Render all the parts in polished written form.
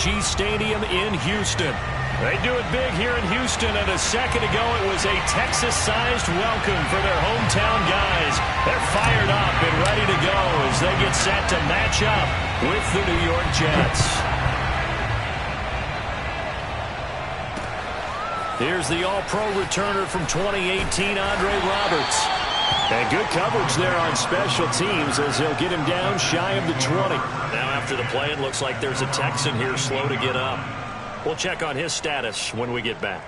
AT&T Stadium in Houston. They do it big here in Houston, and a second ago it was a Texas-sized welcome for their hometown guys. They're fired up and ready to go as they get set to match up with the New York Jets. Here's the All-Pro returner from 2018, Andre Roberts. And good coverage there on special teams as they'll get him down shy of the 20. Now after the play, it looks like there's a Texan here slow to get up. We'll check on his status when we get back.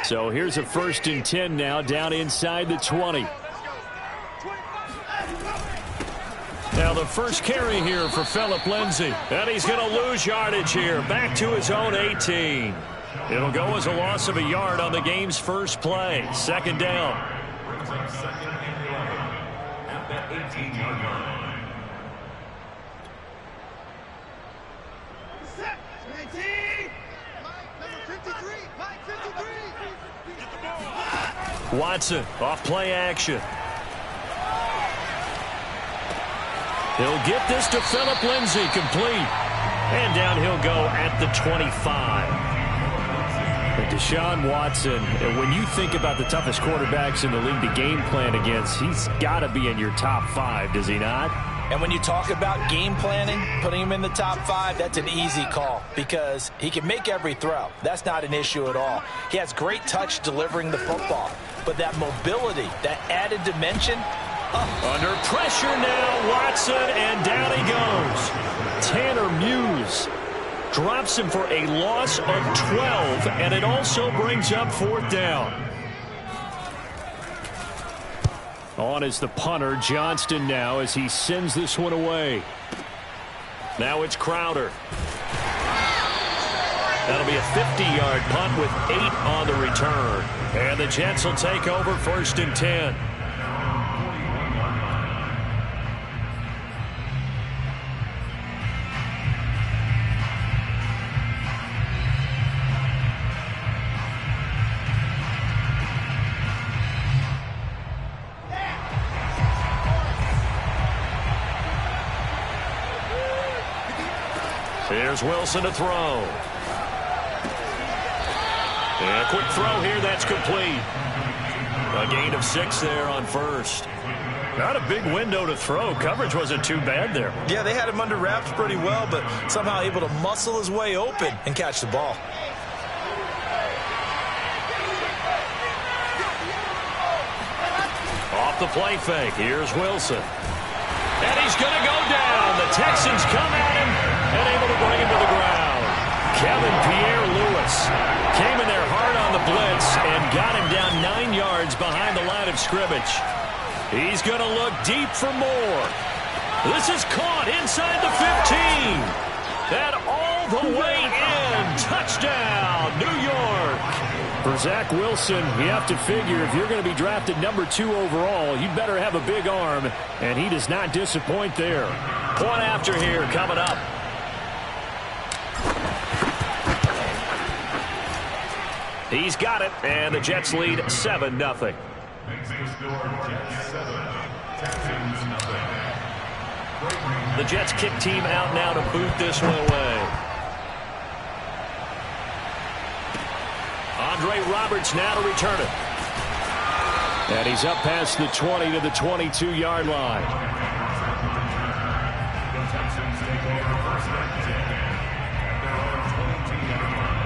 So here's a 1st and 10 now down inside the 20. Now the first carry here for Phillip Lindsay. And he's going to lose yardage here. Back to his own 18. It'll go as a loss of a yard on the game's first play. 2nd down. At that 18-yard line. Watson off play action. He'll get this to Phillip Lindsay, complete. And down he'll go at the 25. And Deshaun Watson, when you think about the toughest quarterbacks in the league to game plan against, he's got to be in your top 5, does he not? And when you talk about game planning, putting him in the top 5, that's an easy call because he can make every throw. That's not an issue at all. He has great touch delivering the football. But that mobility, that added dimension. Under pressure now, Watson, and down he goes. Tanner Muse drops him for a loss of 12, and it also brings up 4th down. On is the punter, Johnston now, as he sends this one away. Now it's Crowder. That'll be a 50-yard punt with 8 on the return. And the Jets will take over 1st and 10. Here's Wilson to throw. And a quick throw here, that's complete. A gain of 6 there on 1st. Not a big window to throw. Coverage wasn't too bad there. Yeah, they had him under wraps pretty well, but somehow able to muscle his way open and catch the ball. Off the play fake, here's Wilson. And he's going to go down. The Texans come at him and able to bring him to the ground. Kevin Pierre-Louis came in there hard on the blitz and got him down 9 yards behind the line of scrimmage. He's going to look deep for more. This is caught inside the 15. And all the way in. Touchdown, New York. For Zach Wilson, you have to figure if you're going to be drafted number 2 overall, you better have a big arm, and he does not disappoint there. Point after here coming up. He's got it, and the Jets lead 7-0. The Jets kick team out now to boot this one away. Andre Roberts now to return it. And he's up past the 20 to the 22-yard line. The Texans take over 1st and 10 at their own 22-yard line.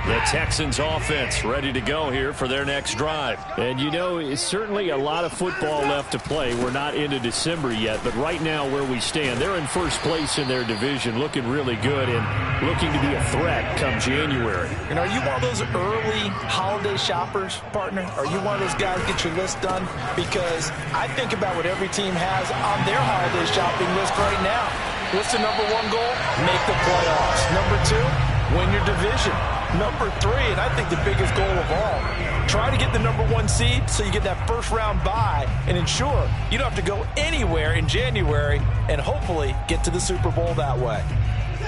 The Texans offense ready to go here for their next drive. And you know, it's certainly a lot of football left to play. We're not into December yet, but right now where we stand, they're in first place in their division, looking really good and looking to be a threat come January. And are you one of those early holiday shoppers, partner? Are you one of those guys get your list done? Because I think about what every team has on their holiday shopping list right now. What's the number 1 goal? Make the playoffs. Number 2, win your division. Number 3, and I think the biggest goal of all, Try to get the #1 seed so you get that first-round bye and ensure you don't have to go anywhere in January and hopefully get to the Super Bowl that way.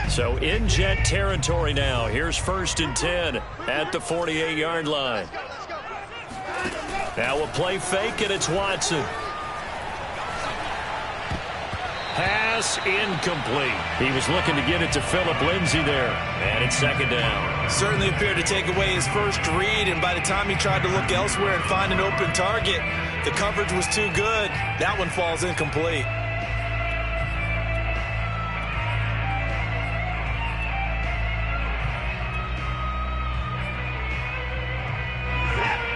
So in Jet territory now. Here's 1st and 10 at the 48-yard line. Now a play fake, and it's Watson. Pass incomplete. He was looking to get it to Phillip Lindsay there. And it's 2nd down. Certainly appeared to take away his first read, and by the time he tried to look elsewhere and find an open target, the coverage was too good. That one falls incomplete.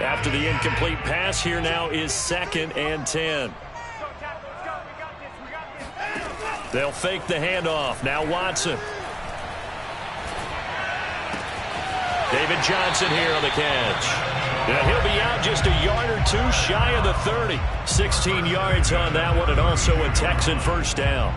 After the incomplete pass, here now is 2nd and 10. They'll fake the handoff. Now Watson. David Johnson here on the catch. And he'll be out just a yard or two shy of the 30. 16 yards on that one, and also a Texan first down.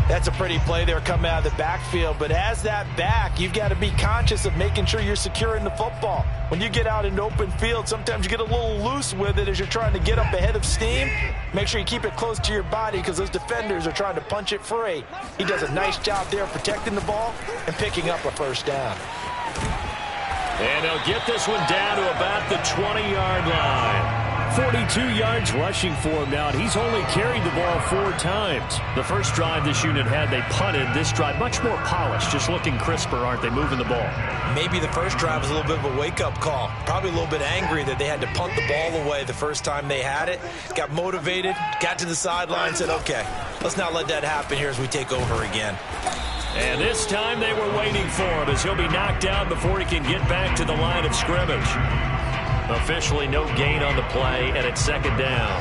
That's a pretty play there coming out of the backfield, but as that back, you've got to be conscious of making sure you're securing the football. When you get out in open field, sometimes you get a little loose with it as you're trying to get up ahead of steam. Make sure you keep it close to your body because those defenders are trying to punch it free. He does a nice job there protecting the ball and picking up a first down. And they'll get this one down to about the 20-yard line. 42 yards rushing for him now, and he's only carried the ball 4 times. The first drive this unit had, they punted. This drive, much more polished, just looking crisper, aren't they, moving the ball? Maybe the first drive was a little bit of a wake-up call. Probably a little bit angry that they had to punt the ball away the first time they had it. Got motivated, got to the sideline, said, okay, let's not let that happen here as we take over again. And this time they were waiting for him as he'll be knocked down before he can get back to the line of scrimmage. Officially no gain on the play, and it's 2nd down.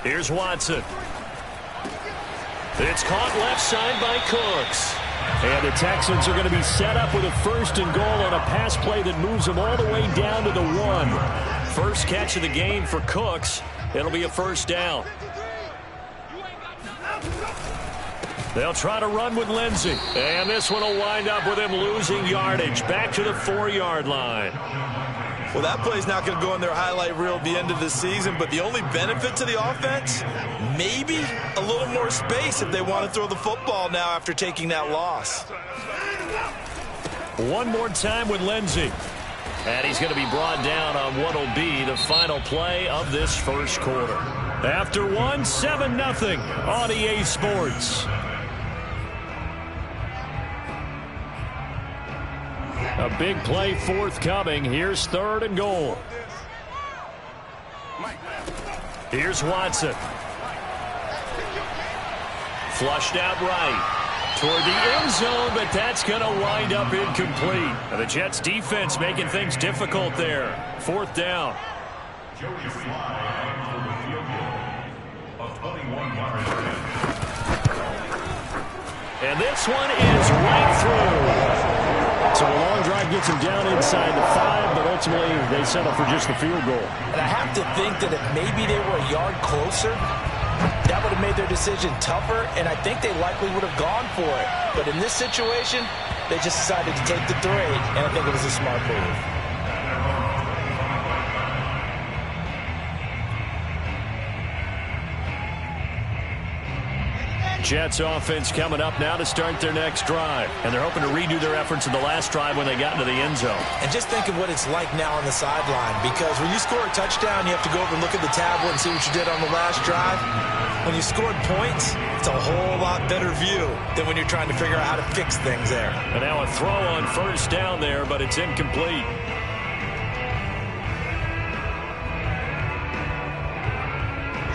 Here's Watson. It's caught left side by Cooks. And the Texans are going to be set up with a 1st and goal on a pass play that moves them all the way down to the 1. First catch of the game for Cooks. It'll be a first down. They'll try to run with Lindsay. And this one will wind up with him losing yardage. Back to the 4-yard line. Well, that play's not going to go in their highlight reel at the end of the season, but the only benefit to the offense, maybe a little more space if they want to throw the football now after taking that loss. One more time with Lindsay. And he's going to be brought down on what will be the final play of this first quarter. After 1, 7-0 on EA Sports. A big play forthcoming. Here's 3rd and goal. Here's Watson. Flushed out right toward the end zone, but that's going to wind up incomplete. And the Jets defense making things difficult there. 4th down. And this one is right through. So a long drive gets him down inside the 5, but ultimately they settle for just the field goal. And I have to think that if maybe they were a yard closer, that would have made their decision tougher, and I think they likely would have gone for it. But in this situation, they just decided to take the 3, and I think it was a smart move. Jets offense coming up now to start their next drive. And they're hoping to redo their efforts in the last drive when they got into the end zone. And just think of what it's like now on the sideline, because when you score a touchdown, you have to go over and look at the tablet and see what you did on the last drive. When you scored points, it's a whole lot better view than when you're trying to figure out how to fix things there. And now a throw on first down there, but it's incomplete.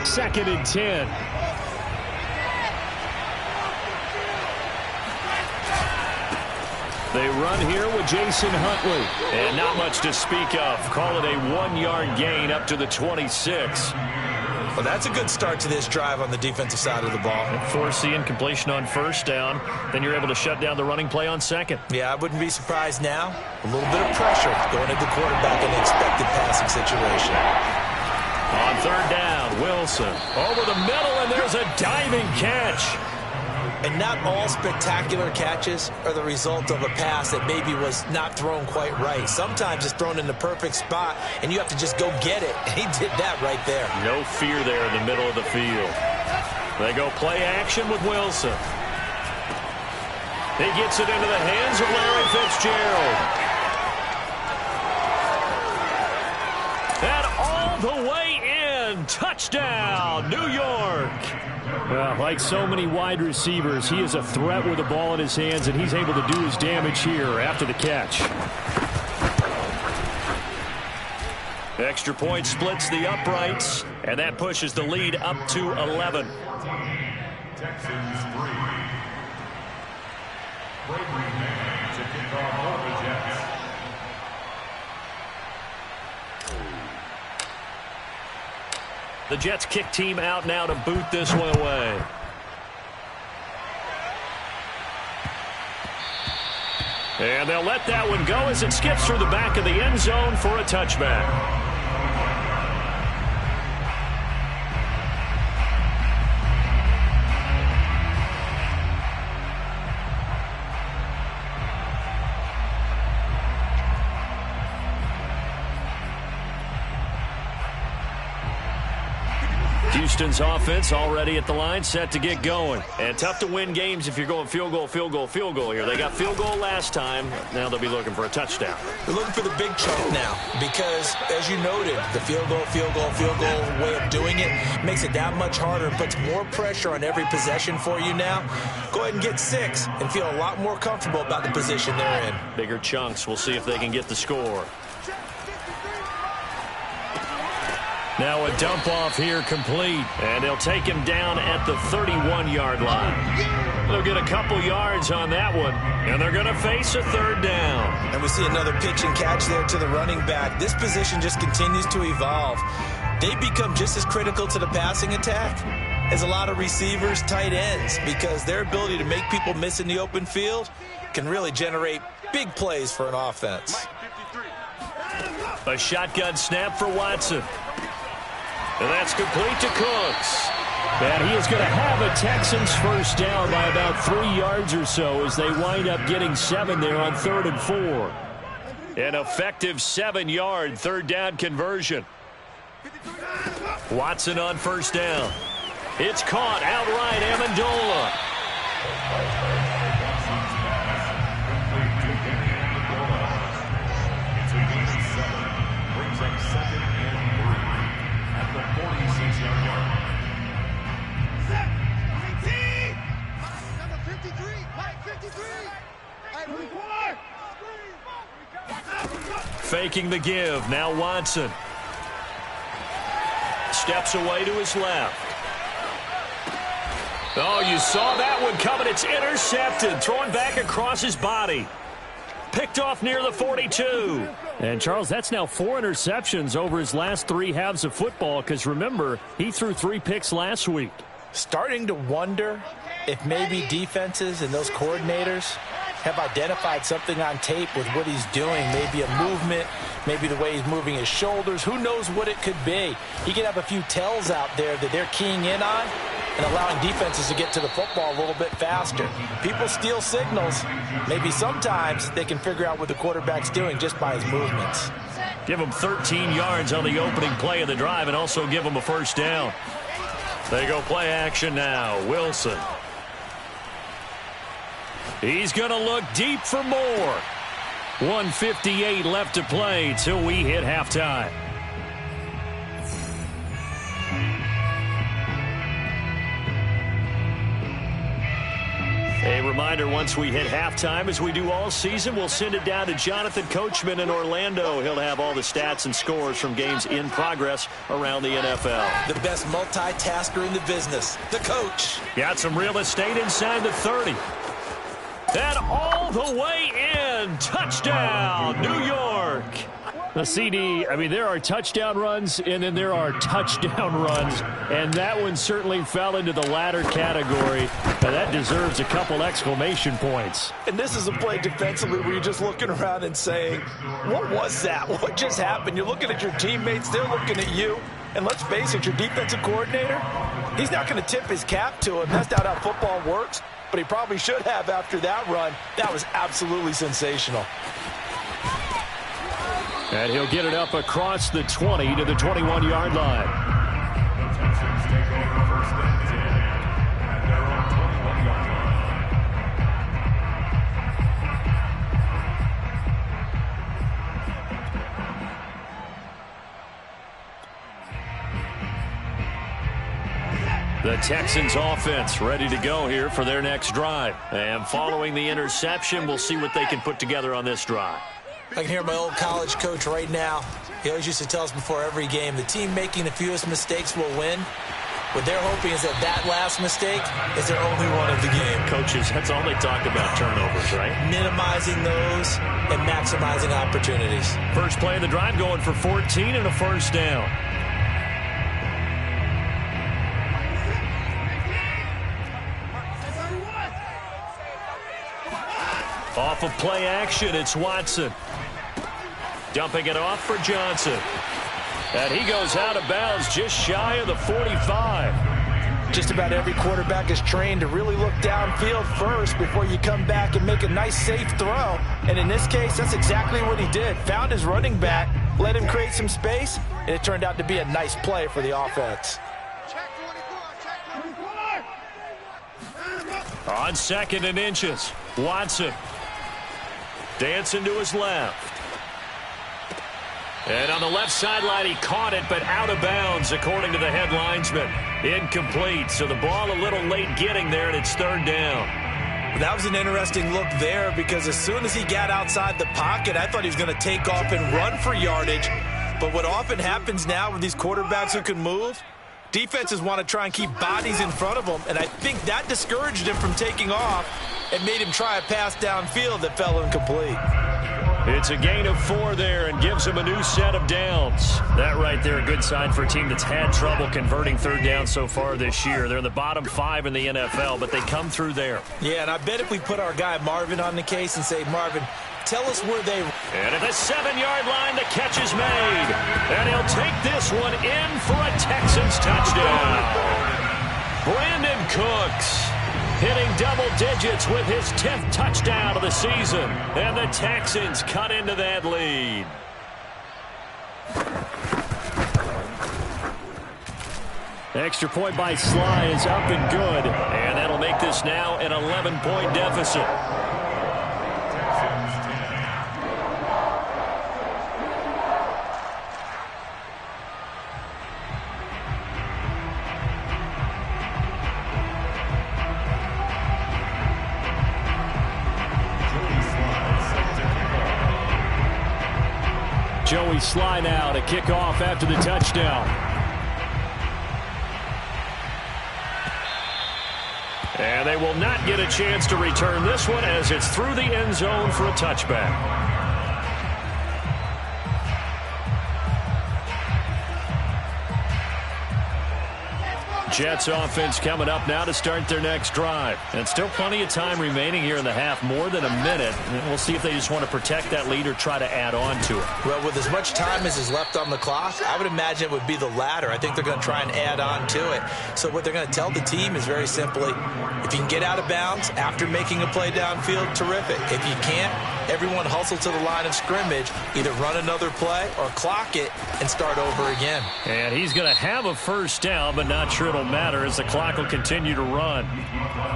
Second and 10. They run here with Jason Huntley. And not much to speak of. Call it a 1-yard gain up to the 26. Well, that's a good start to this drive on the defensive side of the ball. Forcing completion on first down. Then you're able to shut down the running play on second. Yeah, I wouldn't be surprised now. A little bit of pressure going at the quarterback in the expected passing situation. On third down, Wilson over the middle, and there's a diving catch. And not all spectacular catches are the result of a pass that maybe was not thrown quite right. Sometimes it's thrown in the perfect spot, and you have to just go get it. And he did that right there. No fear there in the middle of the field. They go play action with Wilson. He gets it into the hands of Larry Fitzgerald. And all the way in. Touchdown, New York. Well, like so many wide receivers, he is a threat with the ball in his hands, and he's able to do his damage here after the catch. Extra point splits the uprights, and that pushes the lead up to 11. Texans 3. To kick off for the Jets. The Jets kick team out now to boot this one away. And they'll let that one go as it skips through the back of the end zone for a touchback. Houston's offense already at the line, set to get going. And tough to win games if you're going field goal, field goal, field goal here. They got field goal last time. Now they'll be looking for a touchdown. They're looking for the big chunk now because, as you noted, the field goal way of doing it makes it that much harder and puts more pressure on every possession for you now. Go ahead and get 6 and feel a lot more comfortable about the position they're in. Bigger chunks. We'll see if they can get the score. Now a dump off here complete, and they'll take him down at the 31-yard line. They'll get a couple yards on that one, and they're going to face a third down. And we see another pitch and catch there to the running back. This position just continues to evolve. They become just as critical to the passing attack as a lot of receivers, tight ends, because their ability to make people miss in the open field can really generate big plays for an offense. A shotgun snap for Watson. And that's complete to Cooks. And he is going to have a Texans first down by about 3 yards or so as they wind up getting 7 there on 3rd and 4. An effective 7-yard third down conversion. Watson on first down. It's caught outright, Amendola. Brings up 2nd and 3 at the 46-yard line. Number 53, Mike 53. Faking the give. Now Watson. Steps away to his left. Oh, you saw that one coming. It's intercepted. Thrown back across his body. Picked off near the 42. And, Charles, that's now 4 interceptions over his last 3 halves of football because, remember, he threw 3 picks last week. Starting to wonder if maybe defenses and those coordinators have identified something on tape with what he's doing. Maybe a movement, maybe the way he's moving his shoulders. Who knows what it could be? He could have a few tells out there that they're keying in on and allowing defenses to get to the football a little bit faster. People steal signals. Maybe sometimes they can figure out what the quarterback's doing just by his movements. Give him 13 yards on the opening play of the drive and also give him a first down. They go play action now. Wilson. He's going to look deep for more. 1:58 left to play till we hit halftime. A reminder, once we hit halftime, as we do all season, we'll send it down to Jonathan Coachman in Orlando. He'll have all the stats and scores from games in progress around the NFL. The best multitasker in the business, the coach. Got some real estate inside the 30. And all the way in. Touchdown, New York. The CD, I mean, there are touchdown runs, and then there are touchdown runs, and that one certainly fell into the latter category. Now, that deserves a couple exclamation points. And this is a play defensively where you're just looking around and saying, what was that? What just happened? You're looking at your teammates, they're looking at you. And let's face it, your defensive coordinator, he's not going to tip his cap to him. That's not how football works, but he probably should have after that run. That was absolutely sensational. And he'll get it up across the 20 to the 21-yard line. The Texans take over first and 10 at their own 21-yard line. The Texans offense ready to go here for their next drive. And following the interception, we'll see what they can put together on this drive. I can hear my old college coach right now. He always used to tell us before every game, the team making the fewest mistakes will win. What they're hoping is that last mistake is their only one of the game. Coaches, that's all they talk about, turnovers, right? Minimizing those and maximizing opportunities. First play of the drive going for 14 and a first down. Off of play action, it's Watson. Dumping it off for Johnson. And he goes out of bounds just shy of the 45. Just about every quarterback is trained to really look downfield first before you come back and make a nice, safe throw. And in this case, that's exactly what he did. Found his running back, let him create some space, and it turned out to be a nice play for the offense. Check 24, check 24. On second and inches, Watson. Dancing to his left. And on the left sideline, he caught it, but out of bounds, according to the head linesman. Incomplete, so the ball a little late getting there, and it's third down. That was an interesting look there because as soon as he got outside the pocket, I thought he was going to take off and run for yardage. But what often happens now with these quarterbacks who can move, defenses want to try and keep bodies in front of them, and I think that discouraged him from taking off and made him try a pass downfield that fell incomplete. It's a gain of 4 there and gives him a new set of downs. That right there, a good sign for a team that's had trouble converting third down so far this year. They're in the bottom 5 in the NFL, but they come through there. Yeah, and I bet if we put our guy Marvin on the case and say, Marvin, tell us where they... And at the 7-yard line, the catch is made. And he'll take this one in for a Texans touchdown. Brandon Cooks hitting double digits with his 10th touchdown of the season. And the Texans cut into that lead. Extra point by Sly is up and good. And that'll make this now an 11-point deficit. Joey Sly now to kick off after the touchdown. And they will not get a chance to return this one as it's through the end zone for a touchback. Jets offense coming up now to start their next drive. And still plenty of time remaining here in the half, more than a minute. And we'll see if they just want to protect that lead or try to add on to it. Well, with as much time as is left on the clock, I would imagine it would be the latter. I think they're going to try and add on to it. So what they're going to tell the team is very simply, if you can get out of bounds after making a play downfield, terrific. If you can't, everyone hustle to the line of scrimmage, either run another play or clock it and start over again. And he's going to have a first down, but not sure it'll matter as the clock will continue to run.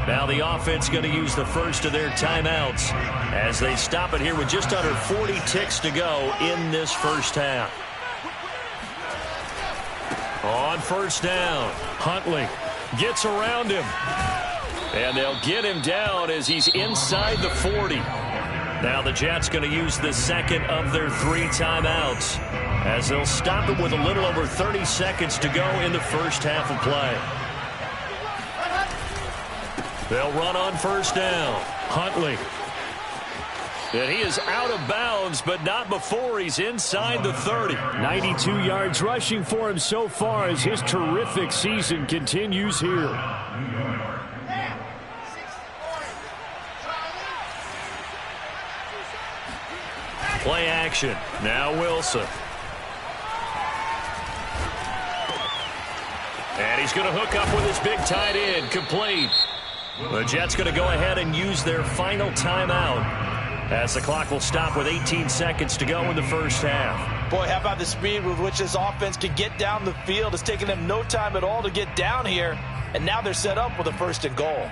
Now the offense going to use the first of their timeouts as they stop it here with just under 40 ticks to go in this first half. On first down, Huntley gets around him. And they'll get him down as he's inside the 40. Now the Jets going to use the second of their 3 timeouts as they'll stop it with a little over 30 seconds to go in the first half of play. They'll run on first down. Huntley. And he is out of bounds, but not before he's inside the 30. 92 yards rushing for him so far as his terrific season continues here. Play action. Now Wilson. And he's going to hook up with his big tight end. Complete. The Jets going to go ahead and use their final timeout as the clock will stop with 18 seconds to go in the first half. Boy, how about the speed with which this offense can get down the field? It's taken them no time at all to get down here, and now they're set up with a 1st and goal.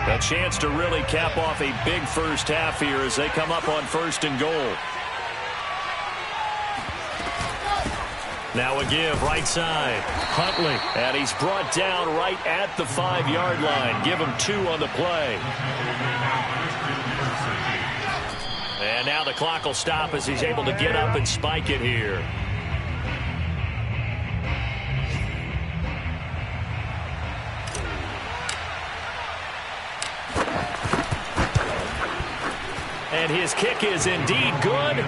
A chance to really cap off a big first half here as they come up on 1st and goal. Now a give right side. Huntley. And he's brought down right at the 5-yard line. Give him 2 on the play. And now the clock will stop as he's able to get up and spike it here. And his kick is indeed good.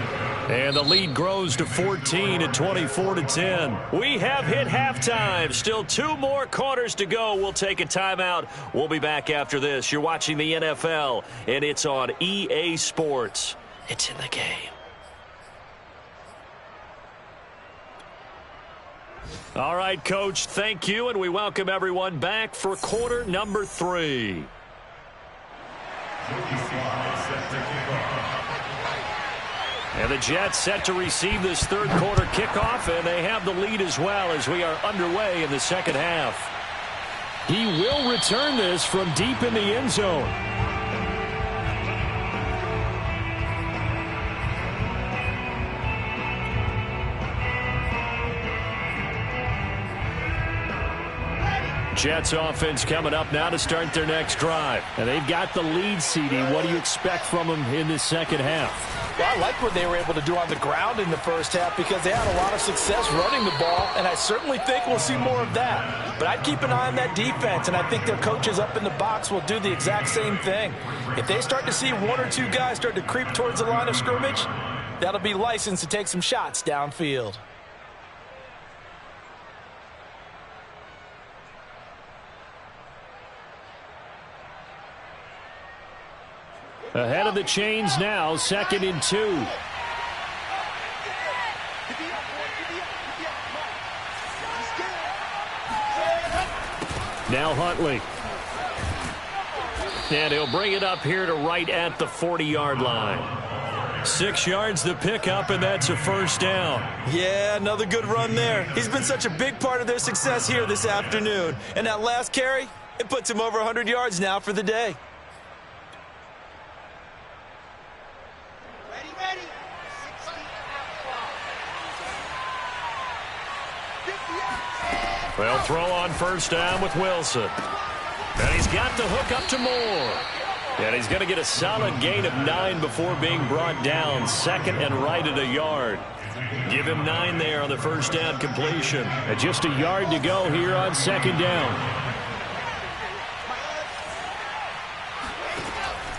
And the lead grows to 14 at 24-10. We have hit halftime. Still 2 more quarters to go. We'll take a timeout. We'll be back after this. You're watching the NFL, and it's on EA Sports. It's in the game. All right, Coach, thank you, and we welcome everyone back for quarter number 3. And the Jets set to receive this 3rd quarter kickoff, and they have the lead as well as we are underway in the 2nd half. He will return this from deep in the end zone. Jets offense coming up now to start their next drive. And they've got the lead, CD. What do you expect from them in this 2nd half? Well, I like what they were able to do on the ground in the first half because they had a lot of success running the ball, and I certainly think we'll see more of that. But I'd keep an eye on that defense, and I think their coaches up in the box will do the exact same thing. If they start to see 1 or 2 guys start to creep towards the line of scrimmage, that'll be licensed to take some shots downfield. Ahead of the chains now, 2nd and 2. Now Huntley. And he'll bring it up here to right at the 40-yard line. 6 yards to pick up, and that's a 1st down. Yeah, another good run there. He's been such a big part of their success here this afternoon. And that last carry, it puts him over 100 yards now for the day. They'll throw on 1st down with Wilson. And he's got the hook up to Moore. And he's going to get a solid gain of 9 before being brought down. 2nd and right at a yard. Give him 9 there on the 1st down completion. And just a yard to go here on 2nd down.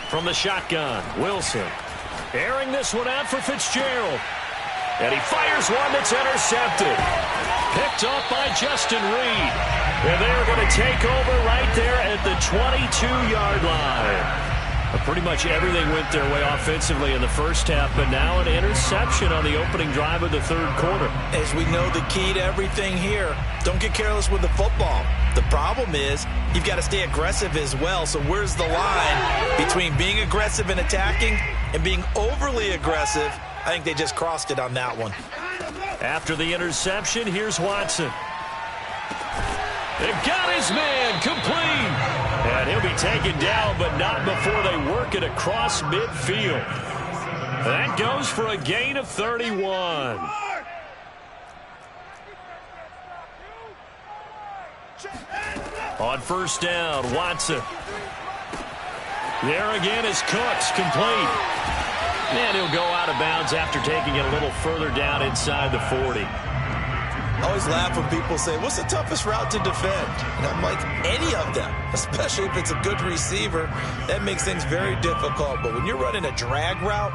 From the shotgun, Wilson. Airing this one out for Fitzgerald. And he fires one that's intercepted. Picked off by Justin Reed. And they're going to take over right there at the 22-yard line. Pretty much everything went their way offensively in the first half, but now an interception on the opening drive of the 3rd quarter. As we know, the key to everything here, don't get careless with the football. The problem is you've got to stay aggressive as well. So where's the line between being aggressive and attacking and being overly aggressive? I think they just crossed it on that one. After the interception, here's Watson. They've got his man complete. And he'll be taken down, but not before they work it across midfield. That goes for a gain of 31. On 1st down, Watson. There again is Cooks, complete. And he'll go out of bounds after taking it a little further down inside the 40. I always laugh when people say, what's the toughest route to defend? And I'm like, any of them, especially if it's a good receiver. That makes things very difficult. But when you're running a drag route,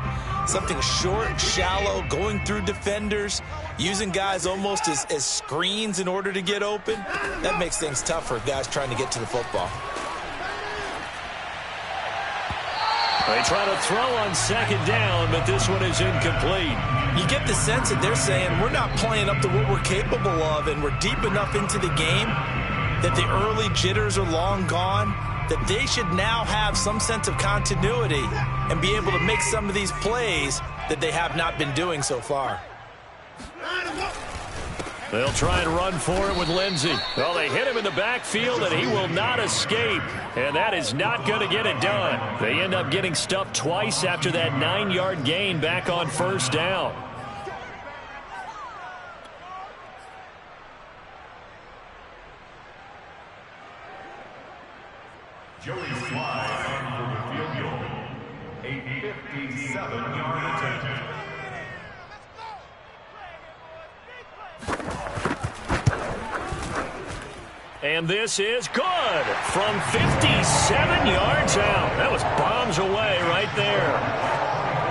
something short, shallow, going through defenders, using guys almost as screens in order to get open, that makes things tough for guys trying to get to the football. They try to throw on second down, but this one is incomplete. You get the sense that they're saying we're not playing up to what we're capable of, and we're deep enough into the game that the early jitters are long gone, that they should now have some sense of continuity and be able to make some of these plays that they have not been doing so far. They'll try and run for it with Lindsey. Well, they hit him in the backfield, and he will not escape. And that is not going to get it done. They end up getting stuffed twice after that 9-yard gain back on first down. Joey Slye for the field goal. A 57-yard attempt. And this is good from 57 yards out. That was bombs away right there.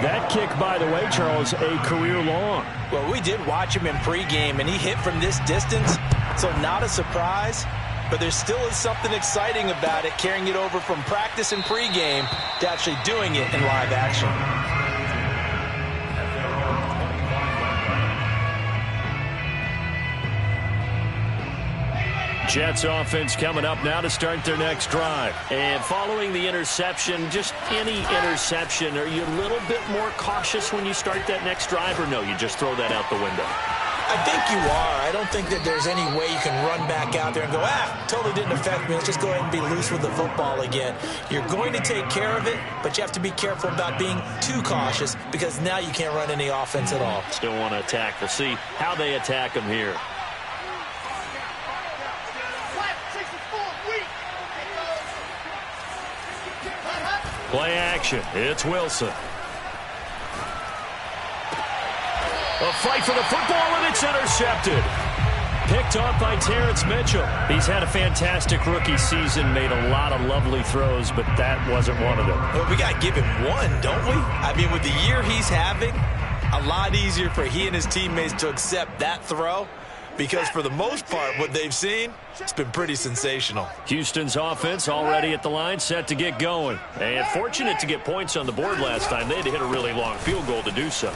That kick, by the way, Charles, a career long. Well, we did watch him in pregame, and he hit from this distance, so not a surprise. But there still is something exciting about it, carrying it over from practice and pregame to actually doing it in live action. Jets offense coming up now to start their next drive. And following the interception, just any interception, are you a little bit more cautious when you start that next drive, or no, you just throw that out the window? I think you are. I don't think that there's any way you can run back out there and go, totally didn't affect me. Let's just go ahead and be loose with the football again. You're going to take care of it, but you have to be careful about being too cautious because now you can't run any offense at all. Still want to attack. We'll see how they attack them here. Play action. It's Wilson. A fight for the football, and it's intercepted. Picked off by Terrence Mitchell. He's had a fantastic rookie season, made a lot of lovely throws, but that wasn't one of them. Well, we got to give him one, don't we? I mean, with the year he's having, a lot easier for he and his teammates to accept that throw. Because for the most part, what they've seen, it's been pretty sensational. Houston's offense already at the line, set to get going. And fortunate to get points on the board last time. They had to hit a really long field goal to do so.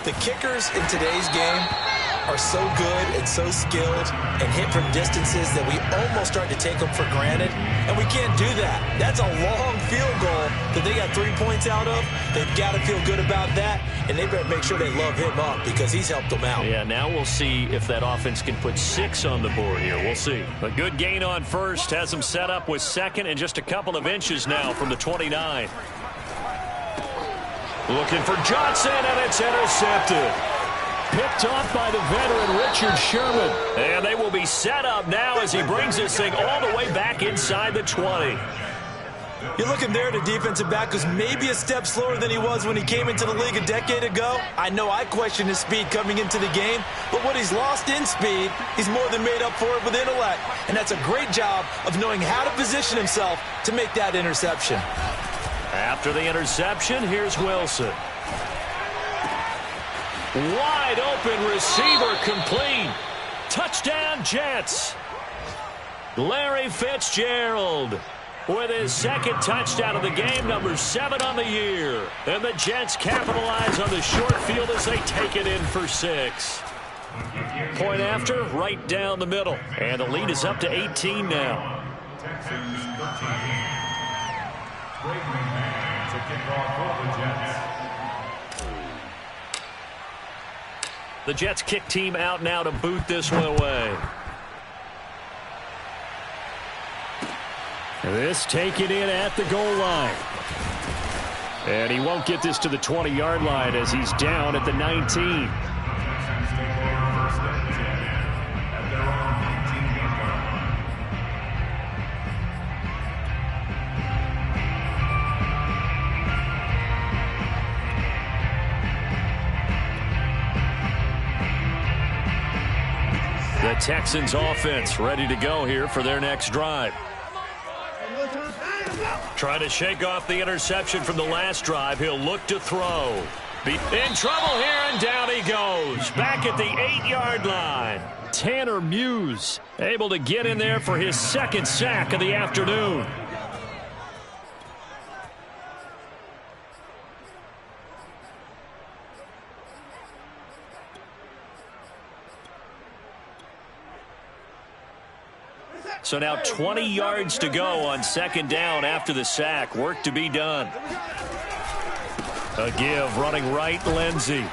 The kickers in today's game are so good and so skilled and hit from distances that we almost start to take them for granted. And we can't do that. That's a long field goal that they got 3 points out of. They've got to feel good about that. And they better make sure they love him up because he's helped them out. Yeah, now we'll see if that offense can put 6 on the board here. We'll see. A good gain on first has them set up with second and just a couple of inches now from the 29. Looking for Johnson, and it's intercepted. Picked off by the veteran Richard Sherman. And they will be set up now as he brings this thing all the way back inside the 20. You're looking there at a defensive back who's maybe a step slower than he was when he came into the league a decade ago. I know I questioned his speed coming into the game, but what he's lost in speed, he's more than made up for it with intellect. And that's a great job of knowing how to position himself to make that interception. After the interception, here's Wilson. Wide open receiver complete. Touchdown, Jets. Larry Fitzgerald with his second touchdown of the game, number 7 on the year. And the Jets capitalize on the short field as they take it in for 6. Point after, right down the middle. And the lead is up to 18 now. Texans 13. Great man to kick off for the Jets. The Jets kick team out now to boot this one away. This taken in at the goal line. And he won't get this to the 20-yard line as he's down at the 19. Texans take over first and 10 at their own 18-yard line. The Texans offense ready to go here for their next drive. Trying to shake off the interception from the last drive. He'll look to throw. In trouble here, and down he goes. Back at the 8-yard line. Tanner Muse able to get in there for his second sack of the afternoon. So now 20 yards to go on second down after the sack. Work to be done. A give running right, Lindsey.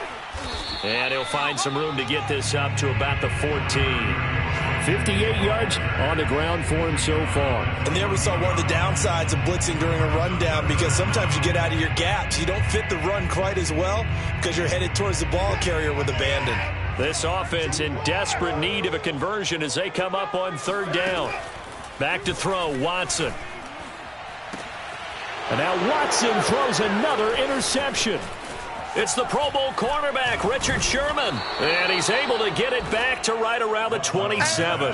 And he'll find some room to get this up to about the 14. 58 yards on the ground for him so far. And there we saw one of the downsides of blitzing during a rundown, because sometimes you get out of your gaps. You don't fit the run quite as well because you're headed towards the ball carrier with abandon. This offense in desperate need of a conversion as they come up on third down. Back to throw, Watson. And now Watson throws another interception. It's the Pro Bowl cornerback, Richard Sherman. And he's able to get it back to right around the 27.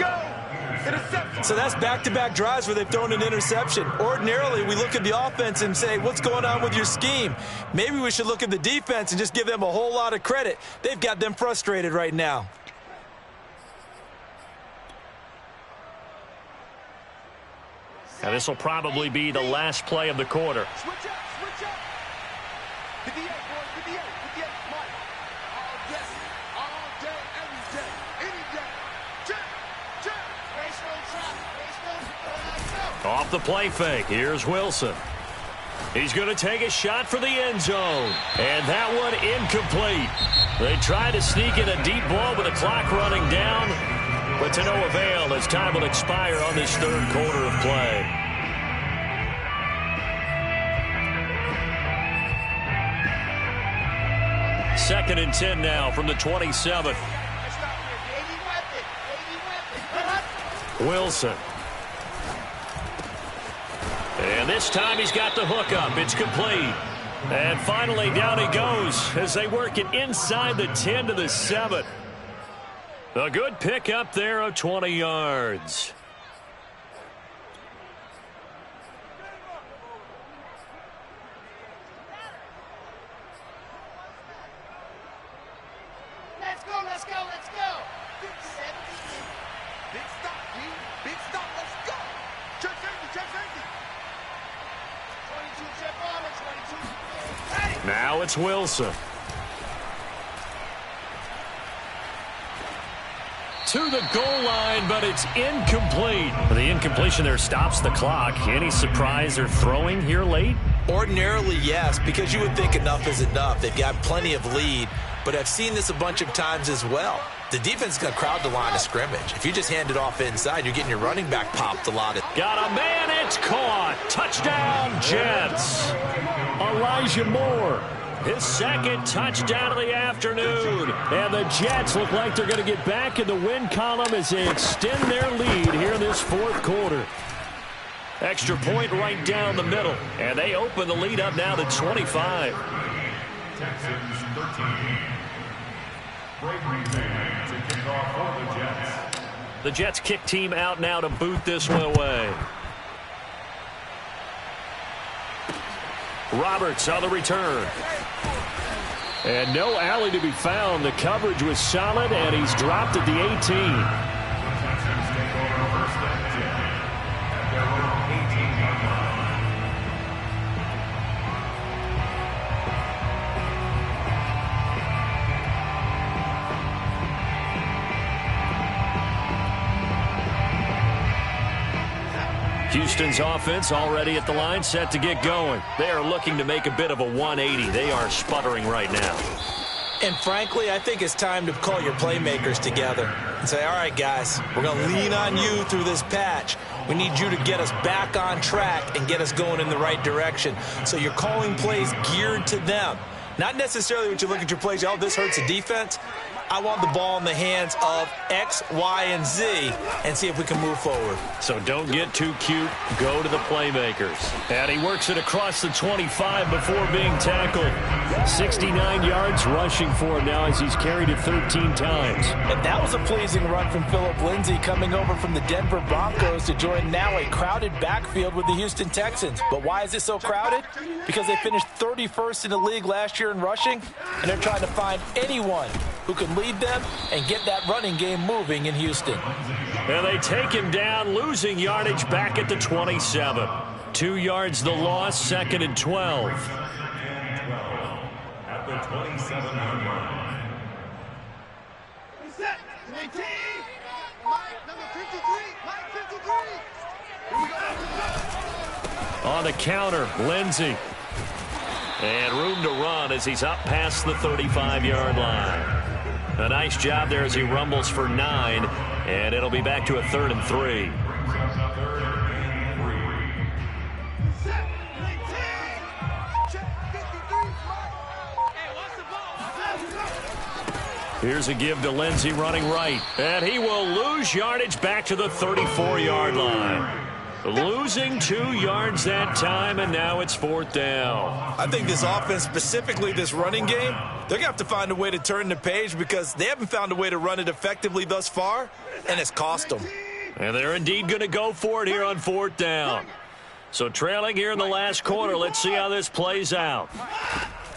So that's back-to-back drives where they've thrown an interception. Ordinarily, we look at the offense and say, what's going on with your scheme? Maybe we should look at the defense and just give them a whole lot of credit. They've got them frustrated right now. And this will probably be the last play of the quarter. Switch up, switch up. 58, boys, 58, 58, Mike. All day, every day, any day. Check, check. Race no trap, race no. Off the play fake, here's Wilson. He's going to take a shot for the end zone. And that one incomplete. They tried to sneak in a deep ball with the clock running down, but to no avail as time will expire on this third quarter of play. Second and 10 now from the 27. Wilson. And this time he's got the hook up. It's complete. And finally down he goes as they work it inside the 10 to the 7. A good pick up there of 20 yards. Let's go, let's go, let's go. Big stop, D. Big stop, let's go. Check safety, check safety. 22 check bomber, 22. Ready. Now it's Wilson. To the goal line, but it's incomplete. The incompletion there stops the clock. Any surprise or throwing here late? Ordinarily, yes, because you would think enough is enough. They've got plenty of lead, but I've seen this a bunch of times as well. The defense is going to crowd the line of scrimmage. If you just hand it off inside, you're getting your running back popped a lot. Got a man, it's caught. Touchdown, Jets. Elijah Moore. His second touchdown of the afternoon. And the Jets look like they're going to get back in the win column as they extend their lead here in this fourth quarter. Extra point right down the middle. And they open the lead up now to 25. Texans 13. Bravery Band to kick off for the Jets. The Jets kick team out now to boot this one away. Roberts on the return. And no alley to be found. The coverage was solid, and he's dropped at the 18. Texans take over first and 10 at their own 18-yard line. Houston's offense already at the line, set to get going. They are looking to make a bit of a 180. They are sputtering right now. And frankly, I think it's time to call your playmakers together and say, all right, guys, we're going to lean on you through this patch. We need you to get us back on track and get us going in the right direction. So you're calling plays geared to them. Not necessarily when you look at your plays, oh, this hurts the defense. I want the ball in the hands of X, Y, and Z and see if we can move forward. So don't get too cute. Go to the playmakers. And he works it across the 25 before being tackled. 69 yards rushing for him now as he's carried it 13 times. And that was a pleasing run from Phillip Lindsay coming over from the Denver Broncos to join now a crowded backfield with the Houston Texans. But why is it so crowded? Because they finished 31st in the league last year in rushing, and they're trying to find anyone who can lead them and get that running game moving in Houston. And they take him down, losing yardage back at the 27. 2 yards the loss, 2nd and 12. At the 27-yard line. Set. 18. Mike, number 53. Mike, 53. Here we go. On the counter, Lindsay. And room to run as he's up past the 35-yard line. A nice job there as he rumbles for 9, and it'll be back to a 3rd and 3. Here's a give to Lindsay running right, and he will lose yardage back to the 34-yard line. Losing 2 yards that time, and now it's 4th down. I think this offense, specifically this running game, they're going to have to find a way to turn the page because they haven't found a way to run it effectively thus far, and it's cost them. And they're indeed going to go for it here on 4th down. So trailing here in the last quarter, let's see how this plays out.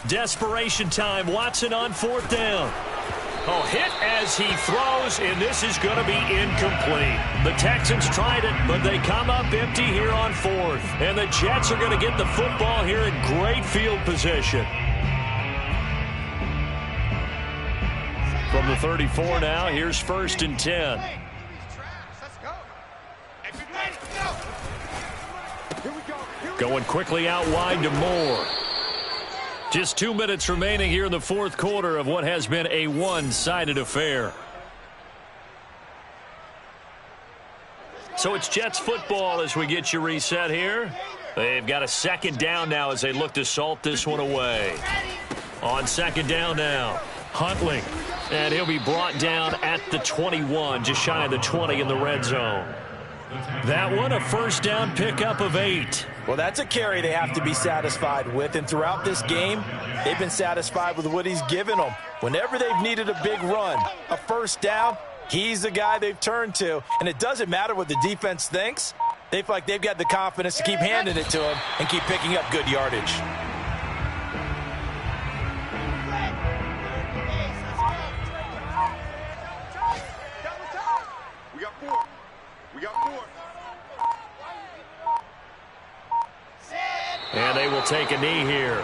Desperation time, Watson on 4th down. Oh, hit as he throws, and this is going to be incomplete. The Texans tried it, but they come up empty here on 4th. And the Jets are going to get the football here in great field position. From the 34 now, here's 1st and 10. Let's go. Here we go. Going quickly out wide to Moore. Just 2 minutes remaining here in the 4th quarter of what has been a one-sided affair. So it's Jets football as we get you reset here. They've got a 2nd down now as they look to salt this one away. On 2nd down now, Huntley. And he'll be brought down at the 21, just shy of the 20 in the red zone. That one, a 1st down pickup of 8. Well, that's a carry they have to be satisfied with, and throughout this game, they've been satisfied with what he's given them. Whenever they've needed a big run, a 1st down, he's the guy they've turned to, and it doesn't matter what the defense thinks. They feel like they've got the confidence to keep handing it to him and keep picking up good yardage. We got 4. We got 4. And they will take a knee here.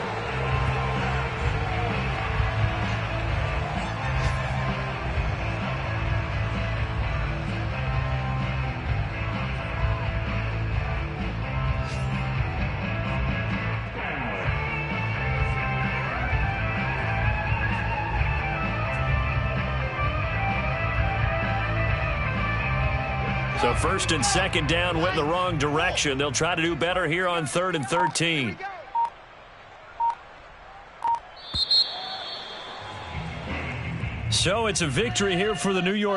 So 1st and 2nd down went in the wrong direction. They'll try to do better here on 3rd and 13. So it's a victory here for the New York